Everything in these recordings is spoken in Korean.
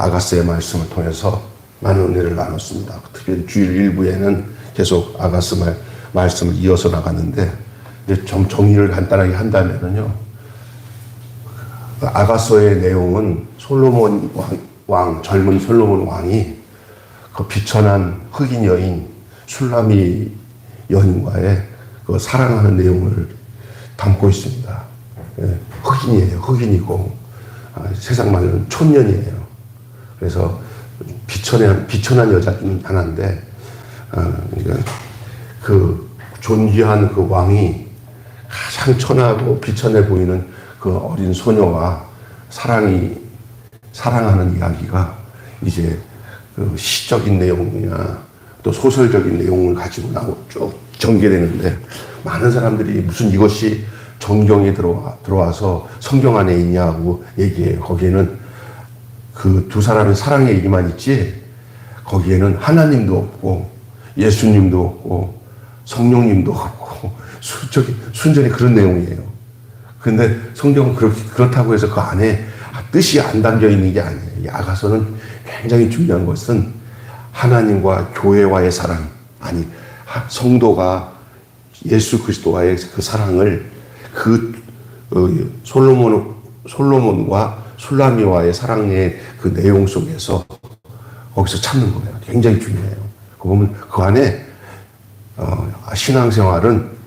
아가서의 말씀을 통해서 많은 은혜를 나눴습니다. 특히 주일 일부에는 계속 아가서 말씀을 이어서 나갔는데, 이제 좀 정리를 간단하게 한다면요, 아가서의 내용은 솔로몬 젊은 솔로몬 왕이 그 비천한 흑인 여인 술라미 여인과의 그 사랑하는 내용을 담고 있습니다. 흑인이에요. 흑인이고, 세상 말로는 촌년이에요. 그래서 비천한 여자는 하나인데, 그 존귀한 그 왕이 가장 천하고 비천해 보이는 그 어린 소녀와 사랑하는 이야기가 이제 그 시적인 내용이나 또 소설적인 내용을 가지고 쭉 전개되는데, 많은 사람들이 무슨 이것이 정경에 들어와서 성경 안에 있냐고 얘기해요. 거기에는 그 두 사람의 사랑의 얘기만 있지, 거기에는 하나님도 없고 예수님도 없고 성령님도 없고 순전히 그런 내용이에요. 근데 성경은 그렇다고 해서 그 안에 뜻이 안 담겨 있는 게 아니에요. 이 아가서는 굉장히 중요한 것은 하나님과 교회와의 사랑, 아니 성도가 예수 그리스도와의 그 사랑을 솔로몬과 술라미와의 사랑의 그 내용 속에서 거기서 찾는 거예요. 굉장히 중요해요. 그 보면 그 안에 신앙생활은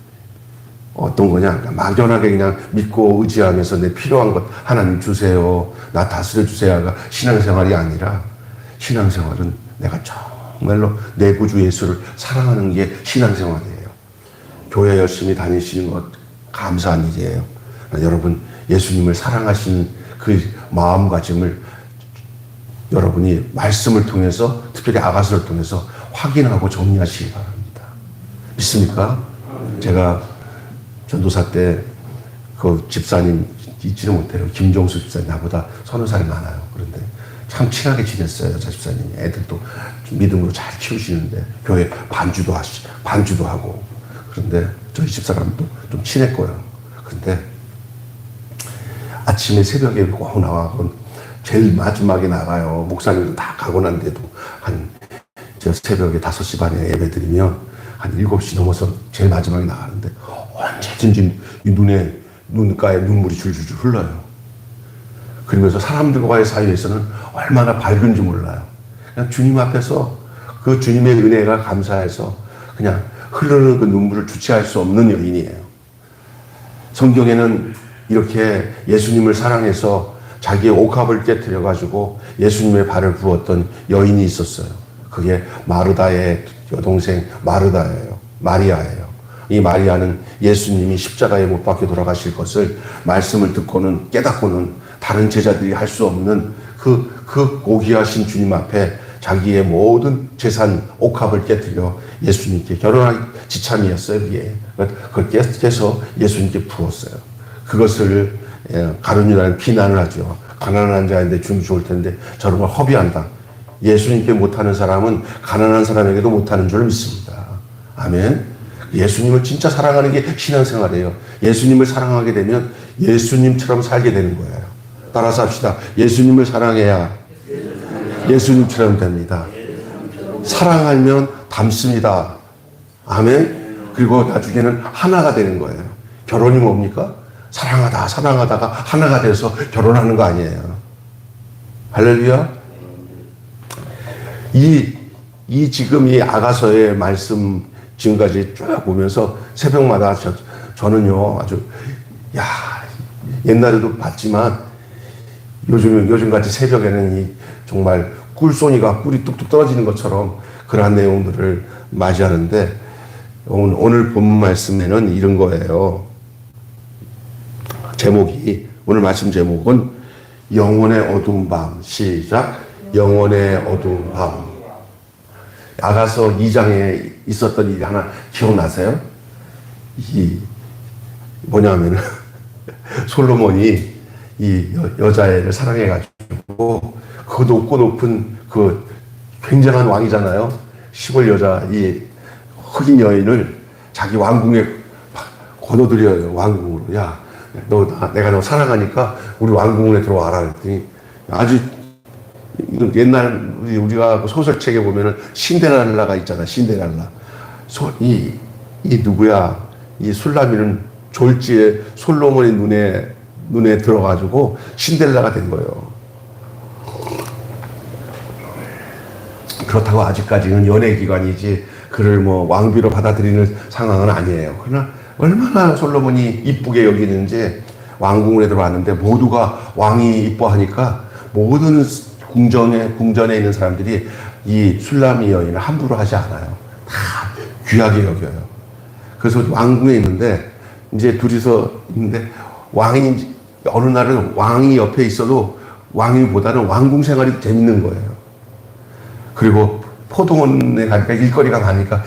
어떤 거냐, 막연하게 그냥 믿고 의지하면서 내 필요한 것 하나님 주세요, 나 다스려 주세요가 신앙생활이 아니라, 신앙생활은 내가 정말로 내 구주 예수를 사랑하는 게 신앙생활이에요. 교회 열심히 다니시는 것 감사한 일이에요. 여러분 예수님을 사랑하시는 그 마음가짐을 여러분이 말씀을 통해서, 특별히 아가서를 통해서 확인하고 정리하시기 바랍니다. 믿습니까? 제가 전도사 때 그 집사님 잊지는 못해요. 김종수 집사님, 나보다 30살이 많아요. 그런데 참 친하게 지냈어요. 저 집사님이. 애들도 믿음으로 잘 키우시는데 교회 반주도 하고. 그런데 저희 집사람도 좀 친했고요. 근데 아침에 새벽에 꼭 나가고 제일 마지막에 나가요. 목사님도 다 가고 난데도 저 새벽에 5시 반에 예배 드리면 한 7시 넘어서 제일 마지막에 나가는데 언제든지 눈가에 눈물이 줄줄줄 흘러요. 그러면서 사람들과의 사이에서는 얼마나 밝은지 몰라요. 그냥 주님 앞에서 그 주님의 은혜가 감사해서 그냥 흐르는 그 눈물을 주체할 수 없는 여인이에요. 성경에는 이렇게 예수님을 사랑해서 자기의 옥합을 깨트려가지고 예수님의 발을 부었던 여인이 있었어요. 그게 마르다의 여동생 마리아예요. 이 마리아는 예수님이 십자가에 못 박혀 돌아가실 것을 말씀을 듣고는 깨닫고는 다른 제자들이 할 수 없는 그 고귀하신 주님 앞에 자기의 모든 재산 옥합을 깨뜨려 예수님께 결혼할 지참이었어요. 그걸 깨서 예수님께 부었어요. 그것을 가룟유다는 비난을 하죠. 가난한 자인데 주면 좋을 텐데 저런 걸 허비한다. 예수님께 못하는 사람은 가난한 사람에게도 못하는 줄 믿습니다. 아멘. 예수님을 진짜 사랑하는 게 신앙생활이에요. 예수님을 사랑하게 되면 예수님처럼 살게 되는 거예요. 따라서 합시다. 예수님을 사랑해야 예수님처럼 됩니다. 사랑하면 닮습니다. 아멘. 그리고 나중에는 하나가 되는 거예요. 결혼이 뭡니까? 사랑하다가 하나가 돼서 결혼하는 거 아니에요. 할렐루야. 지금 이 아가서의 말씀 지금까지 쭉 보면서 새벽마다 저는요 아주 옛날에도 봤지만 요즘같이 새벽에는 정말 꿀송이가 꿀이 뚝뚝 떨어지는 것처럼 그러한 내용들을 맞이하는데, 오늘 본문 말씀에는 이런 거예요. 오늘 말씀 제목은 영혼의 어두운 밤. 시작. 영혼의 어두운 밤. 아가서 2장에 있었던 일이 하나 기억나세요? 뭐냐면 솔로몬이 이 여자애를 사랑해가지고 그 높은 그 굉장한 왕이잖아요. 시골 여자 이 흑인 여인을 자기 왕궁에 거둬들여요. 왕궁으로. 내가 너 사랑하니까 우리 왕궁에 들어와라. 그랬더니 아주 이건 옛날 우리가 소설책에 보면은 신데렐라가 있잖아. 신데렐라. 이 누구야? 이 술라미는 졸지에 솔로몬의 눈에 들어가지고 신데렐라가 된 거예요. 그렇다고 아직까지는 연애 기간이지 그를 뭐 왕비로 받아들이는 상황은 아니에요. 그러나 얼마나 솔로몬이 이쁘게 여기는지 왕궁에 들어왔는데 모두가 왕이 이뻐하니까 모든 궁전에 있는 사람들이 이 술라미 여인을 함부로 하지 않아요. 다 귀하게 여겨요. 그래서 왕궁에 있는데 이제 둘이서 있는데 왕이 어느 날은 왕이 옆에 있어도 왕위보다는 왕궁 생활이 재밌는 거예요. 그리고 포도원에 가니까 일거리가 많으니까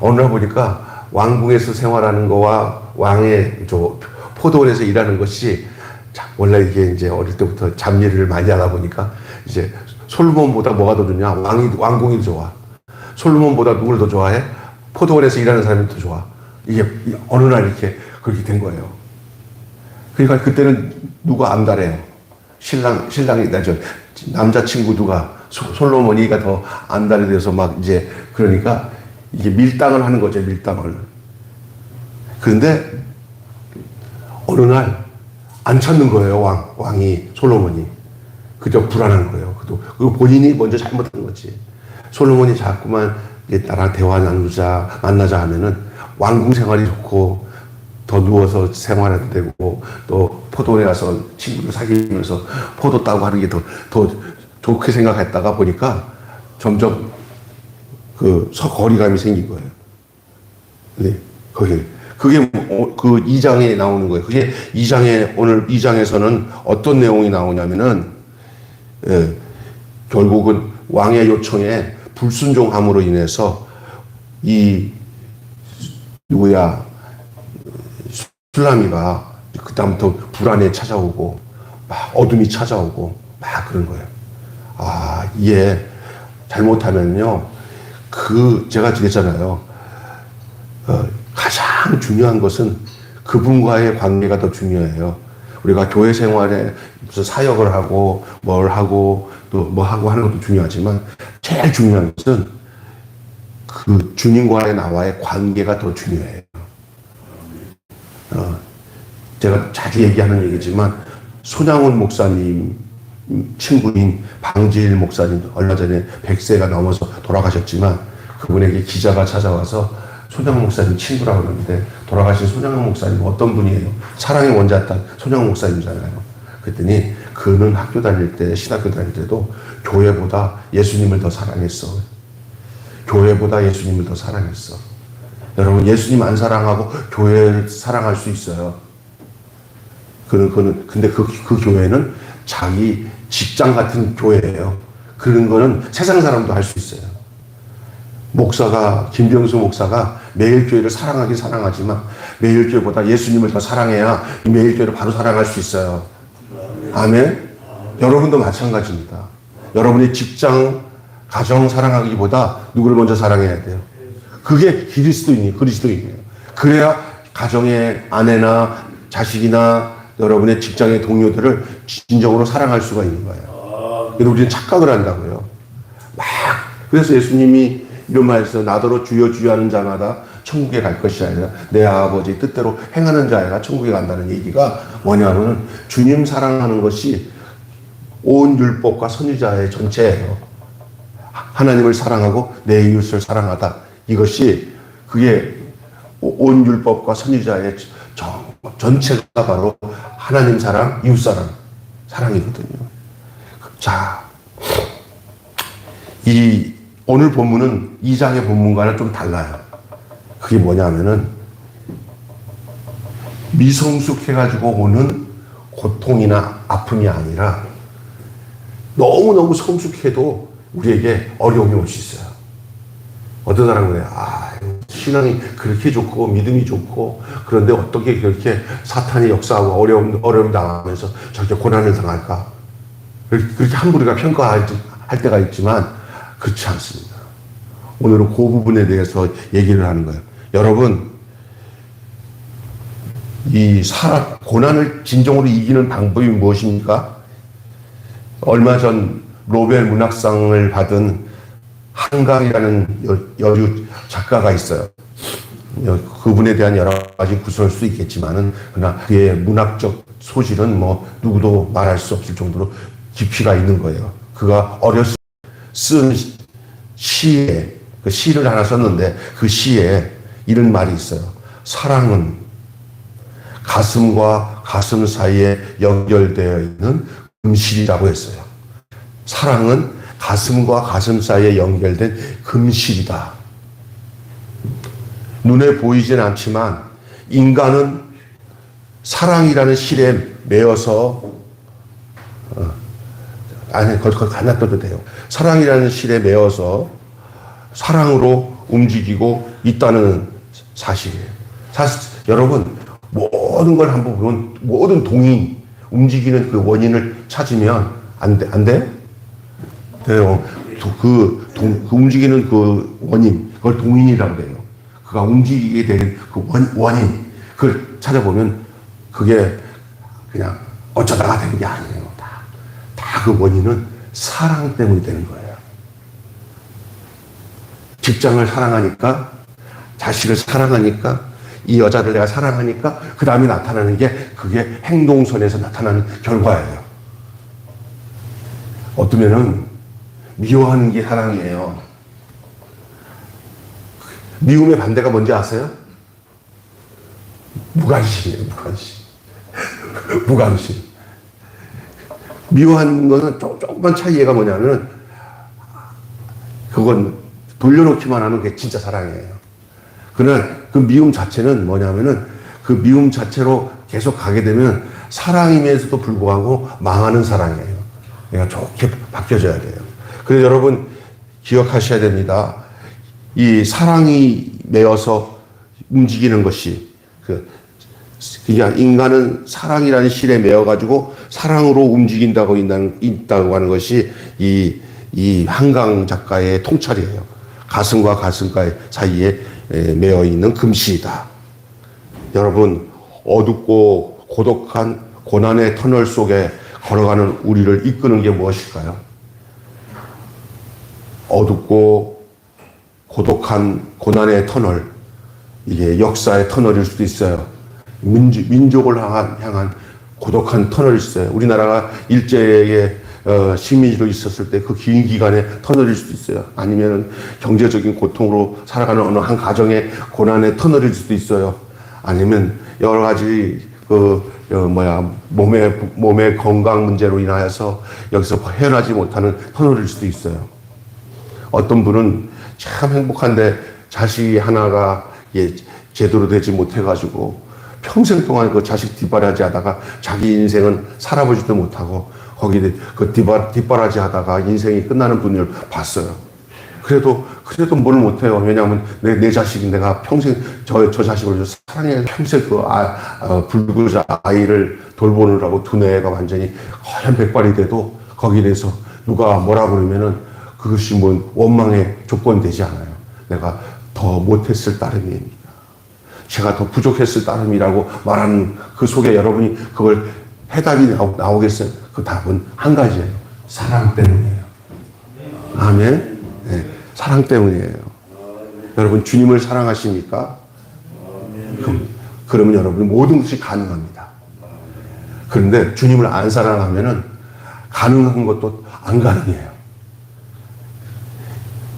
어느 날 보니까 왕궁에서 생활하는 거와 왕의 포도원에서 일하는 것이 원래 이게 이제 어릴 때부터 잡일을 많이 하다 보니까 이제 솔로몬보다 뭐가 더 좋냐? 왕궁이 좋아. 솔로몬보다 누굴 더 좋아해? 포도원에서 일하는 사람이 더 좋아. 이게 어느 날 이렇게 그렇게 된 거예요. 그러니까 그때는 누가 안달해요? 신랑이 남자친구 누가 솔로몬이가 더 안달이 돼서 막 이제 그러니까 이게 밀당을 하는 거죠. 밀당을. 그런데 어느 날 안 찾는 거예요. 왕이 솔로몬이. 그저 불안한 거예요. 그리고 본인이 먼저 잘못한 거지. 솔로몬이 자꾸만 나랑 대화 나누자 만나자 하면은 왕궁 생활이 좋고 더 누워서 생활해도 되고 또 포도원에 가서 친구를 사귀면서 포도 따고 하는 게 더 좋게 생각했다가 보니까 점점 거리감이 생긴 거예요. 네, 그게 그 2장에 나오는 거예요. 그게 오늘 2장에서는 어떤 내용이 나오냐면은, 결국은 왕의 요청에 불순종함으로 인해서 술라미가 그다음부터 불안에 찾아오고, 막 어둠이 찾아오고, 막 그런 거예요. 이게 잘못하면요, 제가 그랬잖아요. 가장 중요한 것은 그분과의 관계가 더 중요해요. 우리가 교회 생활에 무슨 사역을 하고, 뭘 하고, 또 뭐 하고 하는 것도 중요하지만, 제일 중요한 것은 그 주님과의 나와의 관계가 더 중요해요. 제가 자주 얘기하는 얘기지만, 손양훈 목사님 친구인 방지일 목사님, 얼마 전에 100세가 넘어서 돌아가셨지만, 그분에게 기자가 찾아와서 손양훈 목사님 친구라고 그러는데, 돌아가신 손양훈 목사님 어떤 분이에요? 사랑의 원자탄 손양훈 목사님이잖아요. 그랬더니 그는 학교 다닐 때, 신학교 다닐 때도 교회보다 예수님을 더 사랑했어. 교회보다 예수님을 더 사랑했어. 여러분, 예수님 안 사랑하고 교회를 사랑할 수 있어요. 근데 그 교회는 자기 직장 같은 교회예요. 그런 거는 세상 사람도 할 수 있어요. 김병수 목사가 매일교회를 사랑하긴 사랑하지만 매일교회보다 예수님을 더 사랑해야 매일교회를 바로 사랑할 수 있어요. 아멘? 여러분도 마찬가지입니다. 여러분의 직장, 가정 사랑하기보다 누구를 먼저 사랑해야 돼요? 그게 그리스도인이에요. 그래야 가정의 아내나 자식이나 여러분의 직장의 동료들을 진정으로 사랑할 수가 있는 거예요. 근데 우리는 착각을 한다고요. 그래서 예수님이 이런 말에서 나더러 주여 주여 하는 자마다 천국에 갈 것이 아니라 내 아버지 뜻대로 행하는 자가 천국에 간다는 얘기가 뭐냐면 주님 사랑하는 것이 온 율법과 선지자의 전체예요. 하나님을 사랑하고 내 이웃을 사랑하다. 그게 온 율법과 선지자의 전체가 바로 하나님 사랑, 이웃 사랑이거든요. 자, 오늘 본문은 2장의 본문과는 좀 달라요. 그게 뭐냐면은 미성숙해가지고 오는 고통이나 아픔이 아니라 너무너무 성숙해도 우리에게 어려움이 올 수 있어요. 어떤 사람은 그래요. 신앙이 그렇게 좋고 믿음이 좋고 그런데 어떻게 그렇게 사탄이 역사하고 어려움 당하면서 저렇게 고난을 당할까? 그렇게 함부로 우리가 평가할 때가 있지만 그렇지 않습니다. 오늘은 그 부분에 대해서 얘기를 하는 거예요. 여러분, 고난을 진정으로 이기는 방법이 무엇입니까? 얼마 전 노벨 문학상을 받은 한강이라는 여류 작가가 있어요. 그분에 대한 여러 가지 구설할 수 있겠지만은, 그러나 그의 문학적 소질은 뭐 누구도 말할 수 없을 정도로 깊이가 있는 거예요. 그가 어렸을 때 쓴 시에, 그 시를 하나 썼는데 그 시에 이런 말이 있어요. 사랑은 가슴과 가슴 사이에 연결되어 있는 금실이라고 했어요. 사랑은 가슴과 가슴 사이에 연결된 금실이다. 눈에 보이진 않지만 인간은 사랑이라는 실에 매여서 거기 놔둬도 돼요. 사랑이라는 실에 매여서 사랑으로 움직이고 있다는 사실이에요. 사실 여러분, 모든 걸 한번 보면 모든 동이 움직이는 그 원인을 찾으면 안 돼요? 돼요. 그 움직이는 그 원인, 그걸 동인이라고 해요. 그가 움직이게 되는 그 원인, 그걸 찾아보면 그게 그냥 어쩌다가 되는 게 아니에요. 다 그 원인은 사랑 때문에 되는 거예요. 직장을 사랑하니까, 자식을 사랑하니까, 이 여자를 내가 사랑하니까 그 다음에 나타나는 게 그게 행동선에서 나타나는 결과예요. 어쩌면은 미워하는 게 사랑이에요. 미움의 반대가 뭔지 아세요? 무관심이에요. 무관심. 미워하는 거는 조금만 차이가 뭐냐면, 그건 돌려놓기만 하면 그게 진짜 사랑이에요. 그러나 그 미움 자체는 뭐냐면은, 그 미움 자체로 계속 가게 되면 사랑임에도 불구하고 망하는 사랑이에요. 그러니까 좋게 바뀌어져야 돼요. 그래서 여러분 기억하셔야 됩니다. 이 사랑이 매어서 움직이는 것이, 그냥 인간은 사랑이라는 실에 매여가지고 사랑으로 움직인다고 있다고 하는 것이 이 한강 작가의 통찰이에요. 가슴과 가슴 사이에 매여 있는 금실이다. 여러분, 어둡고 고독한 고난의 터널 속에 걸어가는 우리를 이끄는 게 무엇일까요? 어둡고 고독한 고난의 터널, 이게 역사의 터널일 수도 있어요. 민족을 향한 고독한 터널이 있어요. 우리나라가 일제의 식민지로 있었을 때 그 긴 기간의 터널일 수도 있어요. 아니면 경제적인 고통으로 살아가는 어느 한 가정의 고난의 터널일 수도 있어요. 아니면 여러 가지 몸의 건강 문제로 인하여서 여기서 헤어나지 못하는 터널일 수도 있어요. 어떤 분은 참 행복한데 자식이 하나가 제대로 되지 못해가지고 평생 동안 그 자식 뒷바라지 하다가 자기 인생은 살아보지도 못하고 거기에 그 뒷바라지 하다가 인생이 끝나는 분을 봤어요. 그래도 뭘 못해요. 왜냐하면 내 자식이 내가 평생 저 자식을 사랑해 평생 불구자 아이를 돌보느라고 두뇌가 완전히 허연 백발이 돼도 거기에 대해서 누가 뭐라 그러면은 그것이 뭐 원망의 조건이 되지 않아요. 내가 더 못했을 따름입니다. 제가 더 부족했을 따름이라고 말하는 그 속에 여러분이 그걸 해답이 나오겠어요? 그 답은 한 가지예요. 사랑 때문이에요. 아멘. 네, 사랑 때문이에요. 여러분 주님을 사랑하십니까? 그러면 여러분 모든 것이 가능합니다. 그런데 주님을 안 사랑하면은 가능한 것도 안 가능해요.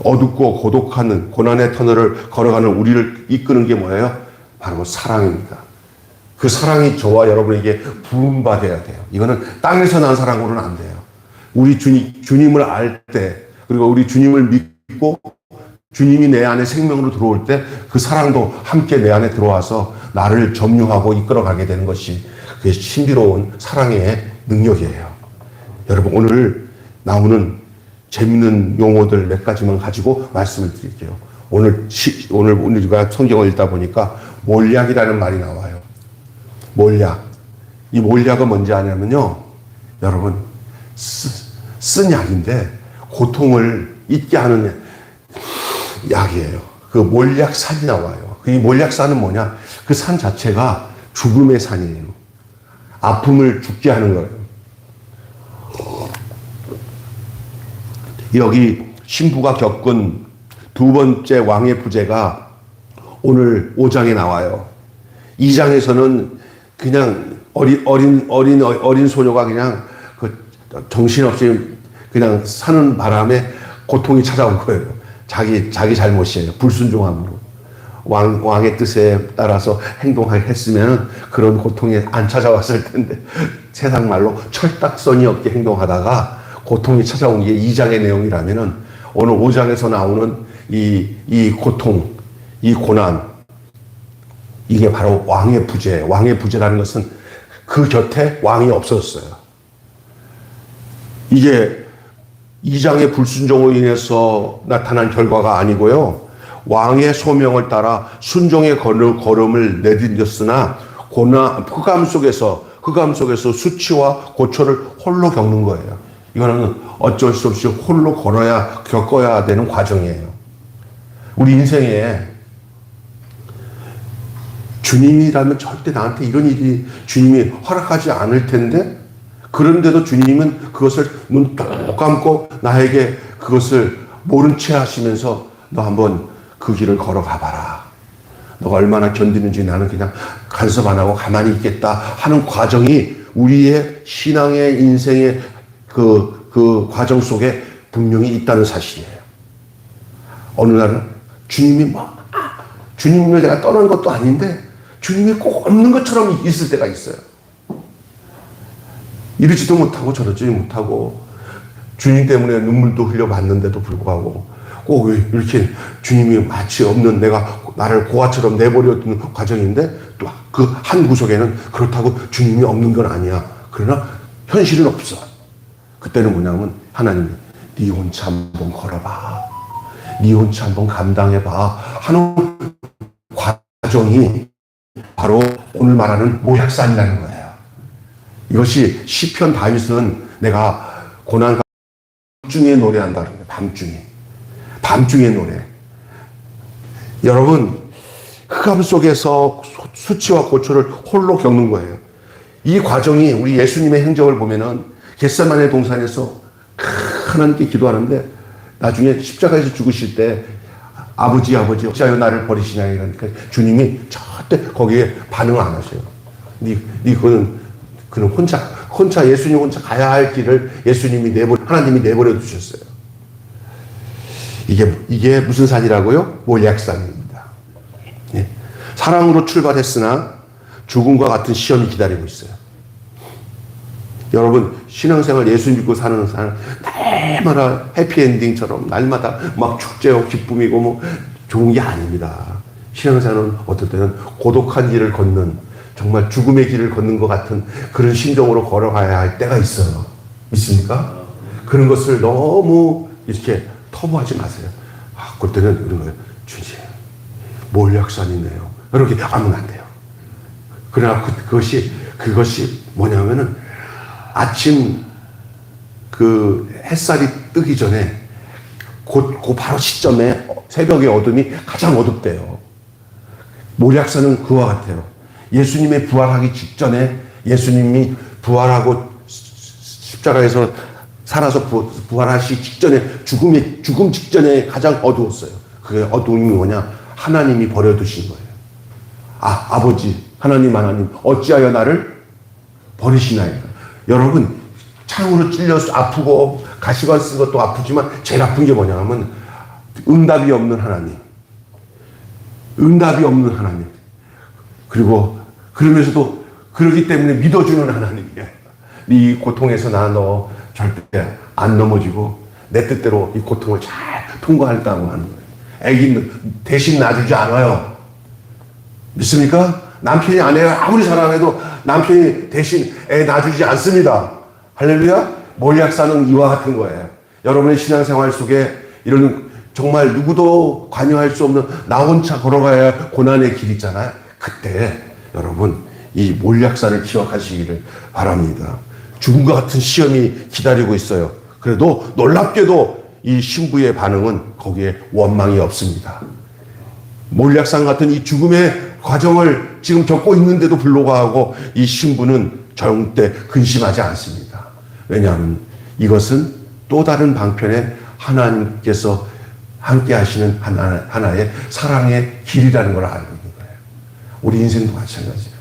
어둡고 고독한 고난의 터널을 걸어가는 우리를 이끄는 게 뭐예요? 바로 사랑입니다. 그 사랑이 저와 여러분에게 부음받아야 돼요. 이거는 땅에서 난 사랑으로는 안 돼요. 우리 주님을 알 때, 그리고 우리 주님을 믿고 주님이 내 안에 생명으로 들어올 때 그 사랑도 함께 내 안에 들어와서 나를 점유하고 이끌어가게 되는 것이 그게 신비로운 사랑의 능력이에요. 여러분 오늘 나오는 재밌는 용어들 몇 가지만 가지고 말씀을 드릴게요. 오늘 우리가 성경을 읽다 보니까 몰약이라는 말이 나와요. 몰약. 이 몰약은 뭔지 아냐면요. 여러분, 쓴 약인데 고통을 잊게 하는 약이에요. 그 몰약산이 나와요. 이 몰약산은 뭐냐? 그 산 자체가 죽음의 산이에요. 아픔을 죽게 하는 거예요. 여기 신부가 겪은 두 번째 왕의 부재가 오늘 5장에 나와요. 2장에서는 그냥 어린 소녀가 그냥 그 정신없이 그냥 사는 바람에 고통이 찾아온 거예요. 자기 잘못이에요. 불순종함으로. 왕의 뜻에 따라서 행동했으면 그런 고통이 안 찾아왔을 텐데, 세상 말로 철딱서니 없게 행동하다가 고통이 찾아온 게 2장의 내용이라면은 오늘 5장에서 나오는 이 고통, 이 고난, 이게 바로 왕의 부재. 왕의 부재라는 것은 그 곁에 왕이 없었어요. 이게 2장의 불순종으로 인해서 나타난 결과가 아니고요. 왕의 소명을 따라 순종의 걸음을 내딛었으나 흑암 속에서 수치와 고초를 홀로 겪는 거예요. 이거는 어쩔 수 없이 홀로 겪어야 되는 과정이에요. 우리 인생에 주님이라면 절대 나한테 이런 일이 주님이 허락하지 않을 텐데, 그런데도 주님은 그것을 눈 똑 감고 나에게 그것을 모른 채 하시면서 너 한번 그 길을 걸어가 봐라. 너가 얼마나 견디는지 나는 그냥 간섭 안 하고 가만히 있겠다 하는 과정이 우리의 신앙의 인생의 그 과정 속에 분명히 있다는 사실이에요. 어느 날은 주님을 내가 떠난 것도 아닌데 주님이 꼭 없는 것처럼 있을 때가 있어요. 이러지도 못하고 저러지 못하고 주님 때문에 눈물도 흘려봤는데도 불구하고 꼭 이렇게 주님이 마치 없는 나를 고아처럼 내버려두는 과정인데, 또 그 한 구석에는 그렇다고 주님이 없는 건 아니야. 그러나 현실은 없어. 그때는 뭐냐면 하나님이 네 혼자 한번 걸어봐. 네 혼자 한번 감당해봐 하는 과정이 바로 오늘 말하는 모략산이라는 거예요. 이것이 시편 다윗은 내가 고난 밤중에 노래한다는 거예요. 밤중에 노래. 여러분, 흑암 속에서 수치와 고초를 홀로 겪는 거예요. 이 과정이 우리 예수님의 행적을 보면은 겟세마네 동산에서 하나님께 기도하는데 나중에 십자가에서 죽으실 때 아버지 어찌하여 나를 버리시냐 이러니까 주님이 절대 거기에 반응을 안 하세요. 그는 혼자 예수님 혼자 가야 할 길을 하나님이 내버려 두셨어요. 이게 무슨 산이라고요? 몰약산입니다. 예. 사랑으로 출발했으나 죽음과 같은 시험이 기다리고 있어요. 여러분, 신앙생활 예수 믿고 사는 사람 날마다 해피엔딩처럼 날마다 막 축제고 기쁨이고 뭐 좋은 게 아닙니다. 신앙생활은 어떨 때는 고독한 길을 걷는, 정말 죽음의 길을 걷는 것 같은 그런 심정으로 걸어가야 할 때가 있어요. 믿습니까? 그런 것을 너무 이렇게 터부하지 마세요. 그때는 이런 거예요. 주님, 몰약산이네요. 이렇게 하면 안 돼요. 그러나 그것이 뭐냐면은 아침 햇살이 뜨기 전에 그 바로 시점에 새벽의 어둠이 가장 어둡대요. 몰약산은 그와 같아요. 예수님의 부활하기 직전에 예수님이 부활하고 십자가에서 살아서 부활하시 직전에 죽음 직전에 가장 어두웠어요. 그 어두움이 뭐냐? 하나님이 버려두신 거예요. 아버지 하나님 어찌하여 나를 버리시나요? 여러분, 창으로 찔려서 아프고 가시관 쓴 것도 아프지만 제일 아픈 게 뭐냐면 응답이 없는 하나님. 그리고 그러면서도 그러기 때문에 믿어주는 하나님이에요. 이 고통에서 너 절대 안 넘어지고 내 뜻대로 이 고통을 잘 통과하겠다고 하는 거예요. 애기는 대신 놔주지 않아요. 믿습니까? 남편이 아내를 아무리 사랑해도 남편이 대신 애 놔주지 않습니다. 할렐루야? 몰약산은 이와 같은 거예요. 여러분의 신앙생활 속에 이런 정말 누구도 관여할 수 없는 나 혼자 걸어가야 할 고난의 길 있잖아요. 그때 여러분 이 몰약산을 기억하시기를 바랍니다. 죽음과 같은 시험이 기다리고 있어요. 그래도 놀랍게도 이 신부의 반응은 거기에 원망이 없습니다. 몰약산 같은 이 죽음의 과정을 지금 겪고 있는데도 불구하고 이 신부는 절대 근심하지 않습니다. 왜냐하면 이것은 또 다른 방편의 하나님께서 함께 하시는 하나의 사랑의 길이라는 걸 알고 있는 거예요. 우리 인생도 마찬가지예요.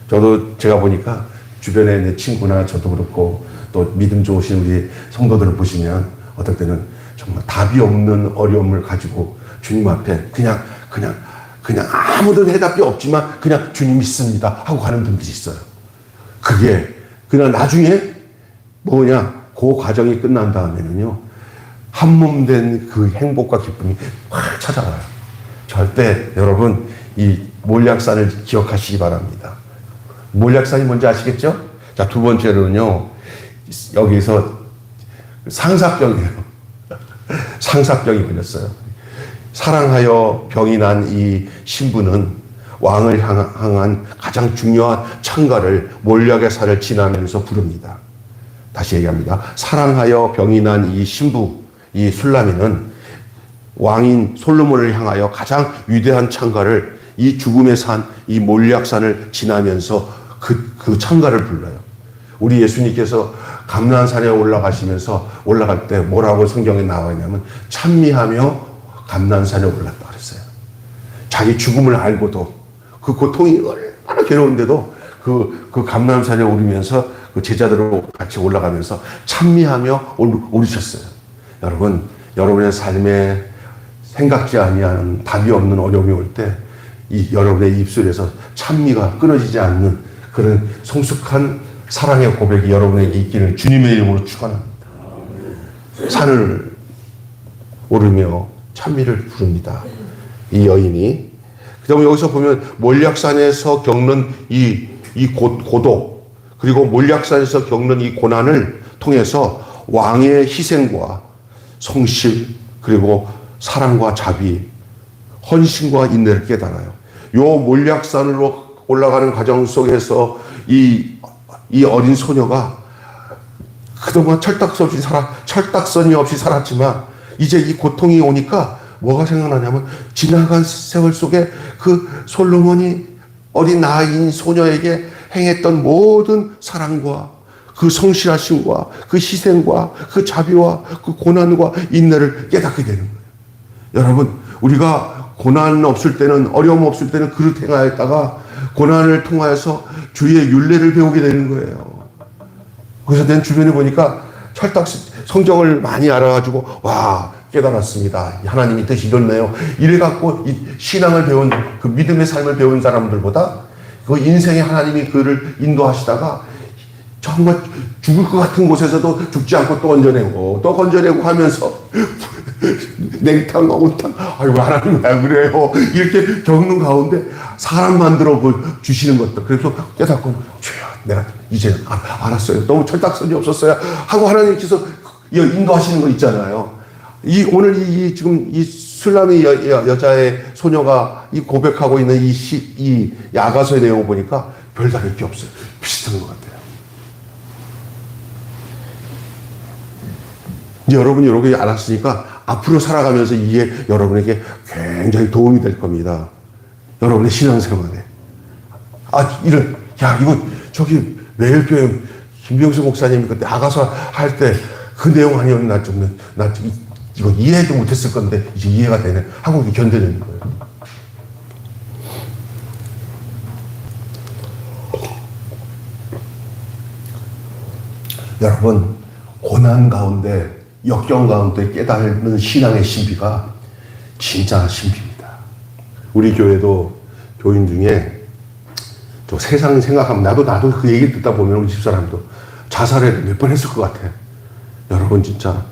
저도 제가 보니까 주변에 내 친구나 저도 그렇고 또 믿음 좋으신 우리 성도들을 보시면 어떨 때는 정말 답이 없는 어려움을 가지고 주님 앞에 그냥 아무도 대답이 없지만 그냥 주님 믿습니다 하고 가는 분들이 있어요. 그게 그냥 나중에 그 과정이 끝난 다음에는요, 한몸 된 그 행복과 기쁨이 확 찾아와요. 절대 여러분 이 몰약산을 기억하시기 바랍니다. 몰약산이 뭔지 아시겠죠? 자, 두 번째로는요, 여기서 상사병이에요. 상사병이 걸렸어요. 사랑하여 병이 난 이 신부는 왕을 향한 가장 중요한 찬가를 몰약의 살을 지나면서 부릅니다. 다시 얘기합니다. 사랑하여 병이 난 이 신부, 이 술라미는 왕인 솔로몬을 향하여 가장 위대한 찬가를 이 죽음의 산, 이 몰약산을 지나면서 그 찬가를 불러요. 우리 예수님께서 감난산에 올라갈 때 뭐라고 성경에 나와 있냐면 찬미하며 감난산에 올랐다 그랬어요. 자기 죽음을 알고도 그 고통이 얼마나 괴로운데도 그 감난산에 오르면서 그 제자들하고 같이 올라가면서 찬미하며 오르셨어요. 여러분, 여러분의 삶에 생각지 아니하는 답이 없는 어려움이 올 때 여러분의 입술에서 찬미가 끊어지지 않는 그런 성숙한 사랑의 고백이 여러분에게 있기를 주님의 이름으로 축원합니다. 산을 오르며 찬미를 부릅니다. 이 여인이. 그다음에 여기서 보면 몰약산에서 겪는 이 고독, 그리고 몰약산에서 겪는 이 고난을 통해서 왕의 희생과 성실, 그리고 사랑과 자비, 헌신과 인내를 깨달아요. 요 몰약산으로 올라가는 과정 속에서 이 어린 소녀가 그동안 철딱선이 없이 살았지만 이제 이 고통이 오니까 뭐가 생각나냐면 지나간 세월 속에 그 솔로몬이 어린 나이인 소녀에게 행했던 모든 사랑과 그 성실하심과 그 희생과 그 자비와 그 고난과 인내를 깨닫게 되는 거예요. 여러분, 우리가 고난 없을 때는, 어려움 없을 때는 그릇 행하였다가 고난을 통하여서 주의 율례를 배우게 되는 거예요. 그래서 내 주변에 보니까 성경을 많이 알아가지고 와, 깨달았습니다. 하나님의 뜻이 이렇네요. 이래갖고 신앙을 배운, 그 믿음의 삶을 배운 사람들보다 그 인생에 하나님이 그를 인도하시다가 정말 죽을 것 같은 곳에서도 죽지 않고 또 건져내고 하면서 냉탕, 어탕, 아이고, 하나님 왜 그래요? 이렇게 겪는 가운데 사람 만들어 주시는 것도. 그래서 깨닫고, 주여, 내가 이제 알았어요. 너무 철딱선이 없었어요. 하고 하나님께서 인도하시는 거 있잖아요. 오늘 지금 이 술라미 여자의 소녀가 이 고백하고 있는 이 야가서의 내용을 보니까 별다를 게 없어요. 비슷한 것 같아요. 이제 여러분이 이렇게 알았으니까 앞으로 살아가면서 이게 여러분에게 굉장히 도움이 될 겁니다. 여러분의 신앙생활에. 저기 매일교회 김병수 목사님이 그때 아가서 할 때 그 내용 아니었나 나 이거 이해도 못했을 건데 이제 이해가 되네 하고 견뎌내는 거예요. 여러분, 고난 가운데, 역경 가운데 깨닫는 신앙의 신비가 진짜 신비입니다. 우리 교회도 교인 중에 저 세상 생각하면 나도 그 얘기 듣다 보면 우리 집사람도 자살을 몇 번 했을 것 같아. 여러분, 진짜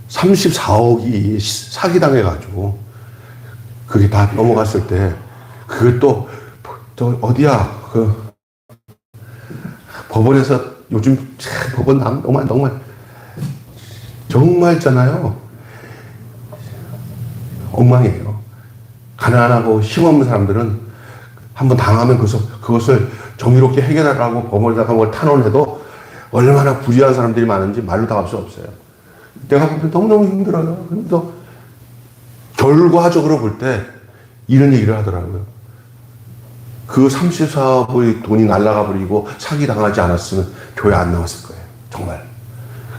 34억이 사기당해가지고 그게 다 넘어갔을 때 그걸 또 어디야 법원에서 요즘 법원 정말 있잖아요. 엉망이에요. 가난하고 힘없는 사람들은 한번 당하면 그것을 정의롭게 해결하라고 법원에다가 뭘 탄원해도 얼마나 불의한 사람들이 많은지 말로 다 할 수 없어요. 내가 볼 때 너무너무 힘들어요. 그래서 결과적으로 볼 때 이런 얘기를 하더라고요. 그 34억의 돈이 날아가 버리고 사기당하지 않았으면 교회 안 나왔을 거예요. 정말.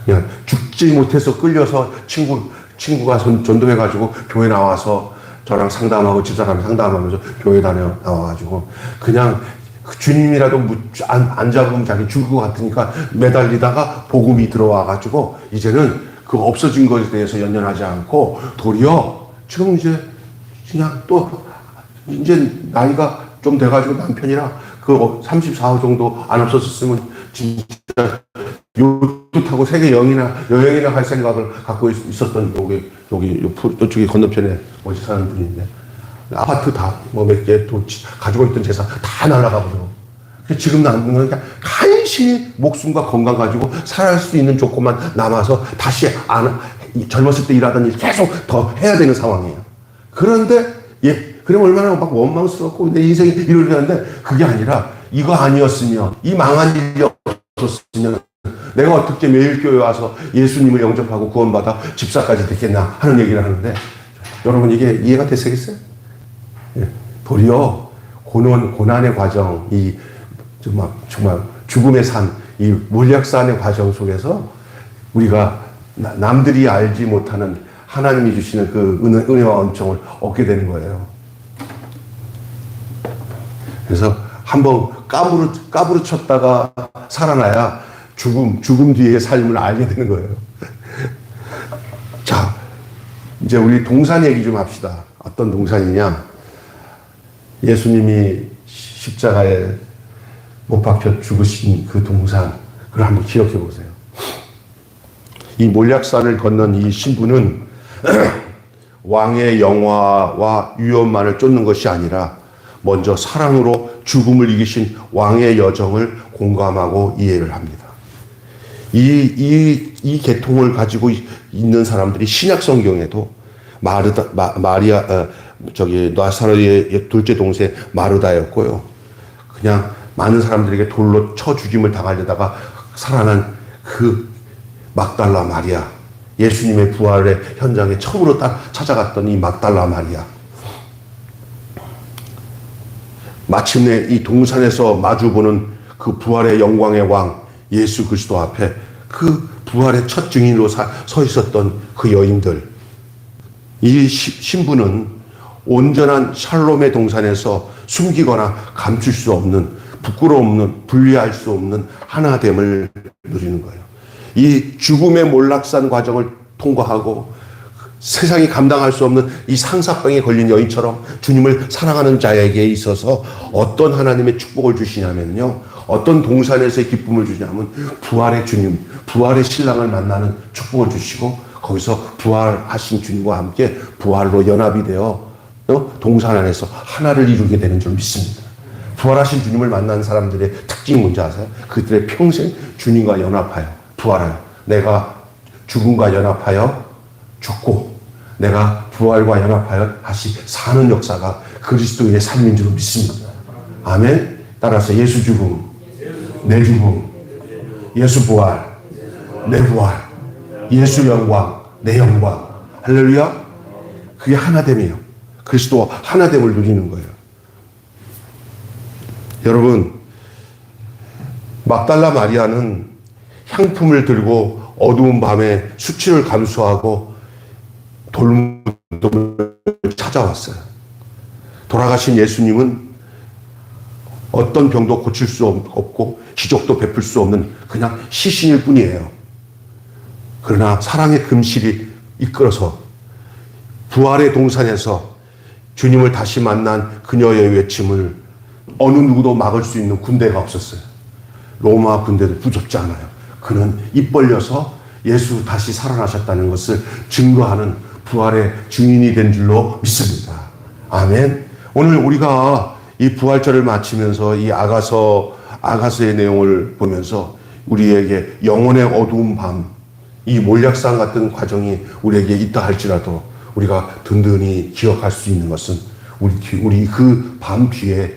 그냥 죽지 못해서 끌려서 친구가 전도해가지고 교회 나와서 저랑 상담하고 집사람 상담하면서 교회 나와가지고 그냥 그 주님이라도 안 잡으면 자기 죽을 것 같으니까 매달리다가 복음이 들어와가지고 이제는 그 없어진 것에 대해서 연연하지 않고 도리어 지금 이제 그냥 또 이제 나이가 좀 돼가지고 남편이랑 그 34호 정도 안 없었으면 진짜 요트 타고 세계 여행이나 할 생각을 갖고 있었던 여기 이쪽에 건너편에 어디 사는 분인데 아파트 다 뭐 몇 개 또 가지고 있던 재산 다 날아가버려. 지금 남는 건 그냥 간신히 목숨과 건강 가지고 살아갈 수 있는 조건만 남아서 다시 젊었을 때 일하던 일 계속 더 해야 되는 상황이에요. 그런데 그럼 얼마나 막 원망스럽고 내 인생이 이러는데 그게 아니라 이거 아니었으면 이 망한 일이 없었으면 내가 어떻게 매일 교회 와서 예수님을 영접하고 구원받아 집사까지 됐겠나 하는 얘기를 하는데 여러분 이게 이해가 되시겠어요? 도리어 고난의 과정, 정말 죽음의 산, 이 몰약산의 과정 속에서 우리가 남들이 알지 못하는 하나님이 주시는 그 은혜와 은총을 얻게 되는 거예요. 그래서 한번 까부르쳤다가 살아나야 죽음 뒤의 삶을 알게 되는 거예요. 자, 이제 우리 동산 얘기 좀 합시다. 어떤 동산이냐? 예수님이 십자가에 못 박혀 죽으신 그 동산, 그걸 한번 기억해 보세요. 이 몰약산을 건넌 이 신부는 왕의 영화와 위엄만을 쫓는 것이 아니라 먼저 사랑으로 죽음을 이기신 왕의 여정을 공감하고 이해를 합니다. 이 계통을 가지고 있는 사람들이 신약 성경에도 나사로의 둘째 동생 마르다였고요. 그냥 많은 사람들에게 돌로 쳐 죽임을 당하려다가 살아난 그 막달라 마리아, 예수님의 부활의 현장에 처음으로 찾아갔던 이 막달라 마리아. 마침내 이 동산에서 마주보는 그 부활의 영광의 왕 예수 그리스도 앞에 그 부활의 첫 증인으로 서 있었던 그 여인들. 이 신부는 온전한 샬롬의 동산에서 숨기거나 감출 수 없는, 부끄러움은 분리할 수 없는 하나됨을 누리는 거예요. 이 죽음의 몰락산 과정을 통과하고 세상이 감당할 수 없는 이 상사병에 걸린 여인처럼 주님을 사랑하는 자에게 있어서 어떤 하나님의 축복을 주시냐면요. 어떤 동산에서의 기쁨을 주냐면 부활의 주님, 부활의 신랑을 만나는 축복을 주시고 거기서 부활하신 주님과 함께 부활로 연합이 되어 동산 안에서 하나를 이루게 되는 줄 믿습니다. 부활하신 주님을 만난 사람들의 특징이 뭔지 아세요? 그들의 평생 주님과 연합하여 부활하여 내가 죽음과 연합하여 죽고 내가 부활과 연합하여 다시 사는 역사가 그리스도인의 삶인 줄 믿습니다. 아멘. 따라서 예수 죽음, 내 죽음, 예수 부활, 내 부활, 예수 영광, 내 영광. 할렐루야. 그게 하나됨이에요. 그리스도와 하나됨을 누리는 거예요. 여러분, 막달라 마리아는 향품을 들고 어두운 밤에 수치를 감수하고 돌무덤을 찾아왔어요. 돌아가신 예수님은 어떤 병도 고칠 수 없고 기적도 베풀 수 없는 그냥 시신일 뿐이에요. 그러나 사랑의 금실이 이끌어서 부활의 동산에서 주님을 다시 만난 그녀의 외침을 어느 누구도 막을 수 있는 군대가 없었어요. 로마 군대도 무섭지 않아요. 그는 입 벌려서 예수 다시 살아나셨다는 것을 증거하는 부활의 증인이 된 줄로 믿습니다. 아멘. 오늘 우리가 이 부활절을 마치면서 이 아가서의 내용을 보면서 우리에게 영혼의 어두운 밤, 이 몰약산 같은 과정이 우리에게 있다 할지라도 우리가 든든히 기억할 수 있는 것은 우리 그 밤 뒤에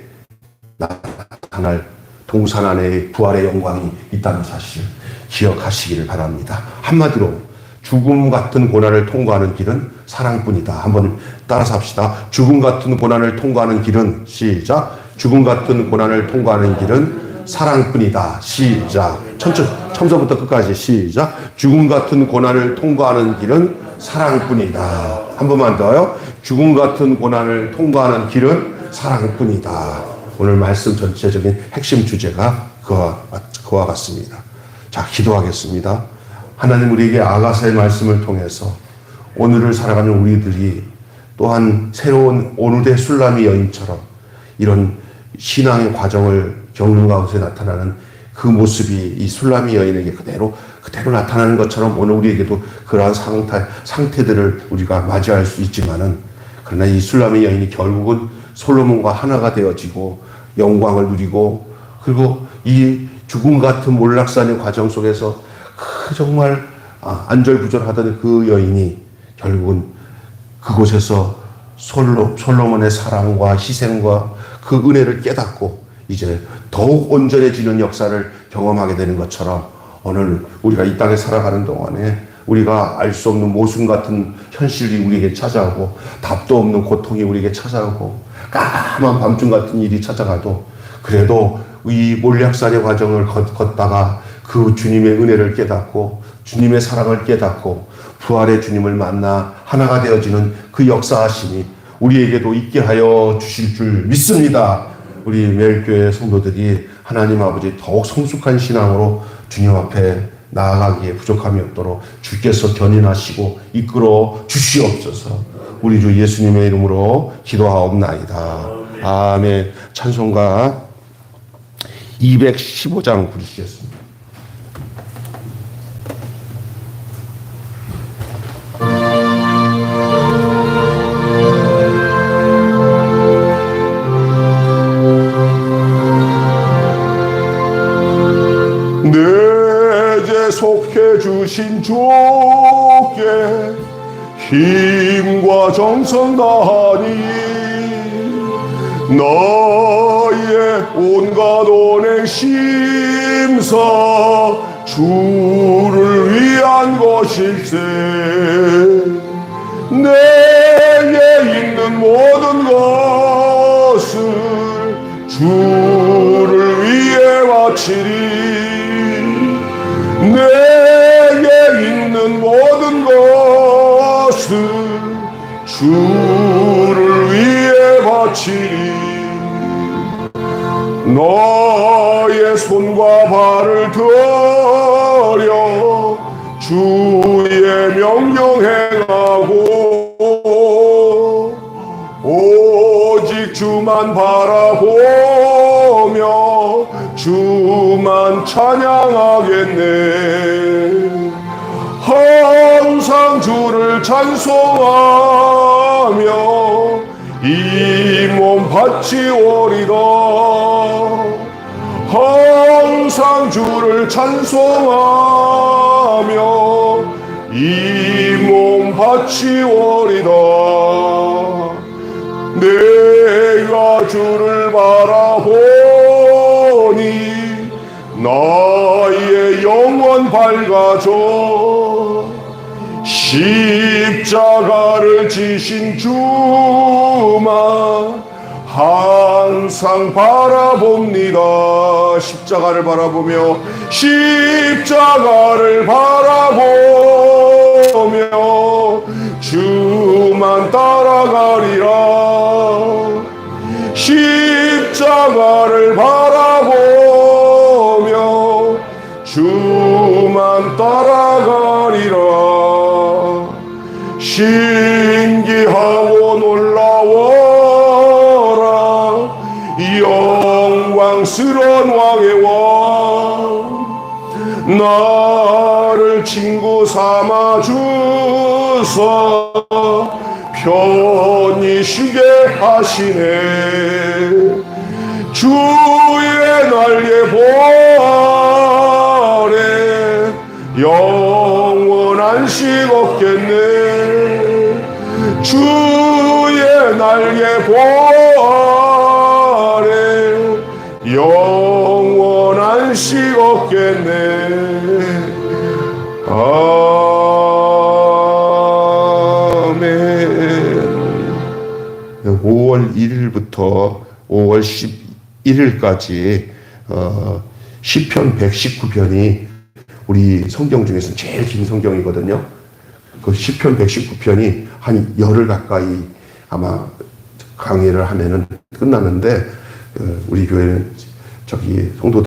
나타날 동산 안에 부활의 영광이 있다는 사실 기억하시기를 바랍니다. 한마디로 죽음 같은 고난을 통과하는 길은 사랑뿐이다. 한번 따라서 합시다. 죽음 같은 고난을 통과하는 길은 시작. 죽음 같은 고난을 통과하는 길은 사랑뿐이다. 시작. 처음부터 끝까지 시작. 죽음 같은 고난을 통과하는 길은 사랑뿐이다. 한 번만 더요. 죽음 같은 고난을 통과하는 길은 사랑뿐이다. 오늘 말씀 전체적인 핵심 주제가 그와 같습니다. 자, 기도하겠습니다. 하나님, 우리에게 아가서의 말씀을 통해서 오늘을 살아가는 우리들이 또한 새로운 오누대 술람이 여인처럼 이런 신앙의 과정을 겪는 가운데 나타나는 그 모습이 이 술람이 여인에게 그대로 나타나는 것처럼 오늘 우리에게도 그러한 상태들을 우리가 맞이할 수 있지만은, 그러나 이 술람의 여인이 결국은 솔로몬과 하나가 되어지고 영광을 누리고, 그리고 이 죽음 같은 몰락산의 과정 속에서 정말 안절부절하던 그 여인이 결국은 그곳에서 솔로몬의 사랑과 희생과 그 은혜를 깨닫고 이제 더욱 온전해지는 역사를 경험하게 되는 것처럼, 오늘 우리가 이 땅에 살아가는 동안에 우리가 알 수 없는 모순 같은 현실이 우리에게 찾아오고, 답도 없는 고통이 우리에게 찾아오고, 까만 밤중 같은 일이 찾아가도, 그래도 이 몰락산의 과정을 걷다가 그 주님의 은혜를 깨닫고 주님의 사랑을 깨닫고 부활의 주님을 만나 하나가 되어지는 그 역사하심이 우리에게도 있게 하여 주실 줄 믿습니다. 우리 매일교회 성도들이 하나님 아버지 더욱 성숙한 신앙으로 주님 앞에 나아가기에 부족함이 없도록 주께서 견인하시고 이끌어 주시옵소서. 우리 주 예수님의 이름으로 기도하옵나이다. 아멘. 찬송가 215장 부르시겠습니다. 내 죄 속해 주신 주께 힘과 정성 다하니 너의 온갖 온행 심사 주를 위한 것일세. 내게 있는 모든 것을 주를 위해 바치리. 내게 있는 모든 것을 주를 위해 바치리. 너의 손과 발을 들여 주의 명령 행하고 오직 주만 바라보며 주만 찬양하겠네. 항상 주를 찬송하며 이 몸 바치오리다. 항상 주를 찬송하며 이 몸 바치오리다. 내가 주를 바라보니 나의 영혼 밝아져. 십자가를 지신 주만 항상 바라봅니다. 십자가를 바라보며 십자가를 바라보며 주만 따라가리라. 십자가를 바라보며 주만 따라가리라. 신기하고 놀라워라. 영광스러운 왕의 왕. 나를 친구 삼아 주사 편히 쉬게 하시네. 주의 날개 보아래 영원한 식 없겠네. 주의 날개 보아래 영원한 식 없겠네. 아멘. 5월 1일부터 5월 11일까지 시편 119편이 우리 성경 중에서 제일 긴 성경이거든요. 그 시편 119편이 한 열흘 가까이 아마 강의를 하면은 끝나는데, 우리 교회는 성도